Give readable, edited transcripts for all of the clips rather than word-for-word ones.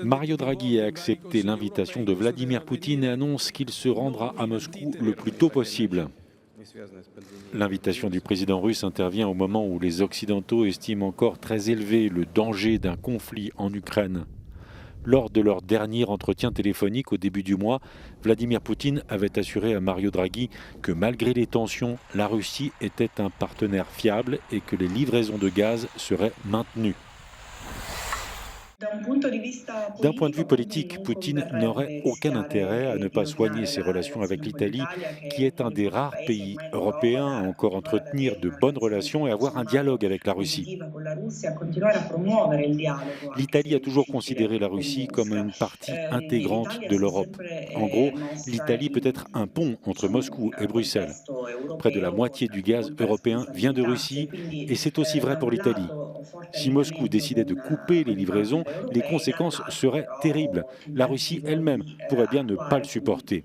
Mario Draghi a accepté l'invitation de Vladimir Poutine et annonce qu'il se rendra à Moscou le plus tôt possible. L'invitation du président russe intervient au moment où les Occidentaux estiment encore très élevé le danger d'un conflit en Ukraine. Lors de leur dernier entretien téléphonique au début du mois, Vladimir Poutine avait assuré à Mario Draghi que malgré les tensions, la Russie était un partenaire fiable et que les livraisons de gaz seraient maintenues. D'un point de vue politique, Poutine n'aurait aucun intérêt à ne pas soigner ses relations avec l'Italie, qui est un des rares pays européens à encore entretenir de bonnes relations et avoir un dialogue avec la Russie. L'Italie a toujours considéré la Russie comme une partie intégrante de l'Europe. En gros, l'Italie peut être un pont entre Moscou et Bruxelles. Près de la moitié du gaz européen vient de Russie et c'est aussi vrai pour l'Italie. Si Moscou décidait de couper les livraisons, les conséquences seraient terribles. La Russie elle-même pourrait bien ne pas le supporter.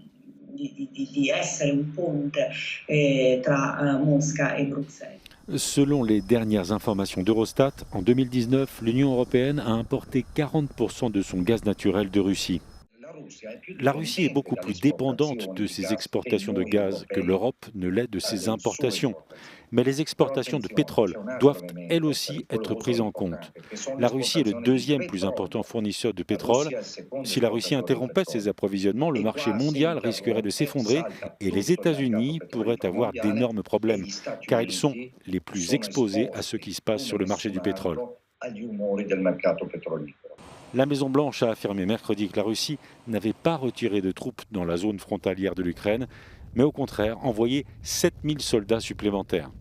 Selon les dernières informations d'Eurostat, en 2019, l'Union européenne a importé 40% de son gaz naturel de Russie. La Russie est beaucoup plus dépendante de ses exportations de gaz que l'Europe ne l'est de ses importations. Mais les exportations de pétrole doivent elles aussi être prises en compte. La Russie est le deuxième plus important fournisseur de pétrole. Si la Russie interrompait ses approvisionnements, le marché mondial risquerait de s'effondrer et les États-Unis pourraient avoir d'énormes problèmes, car ils sont les plus exposés à ce qui se passe sur le marché du pétrole. La Maison-Blanche a affirmé mercredi que la Russie n'avait pas retiré de troupes dans la zone frontalière de l'Ukraine, mais au contraire envoyé 7000 soldats supplémentaires.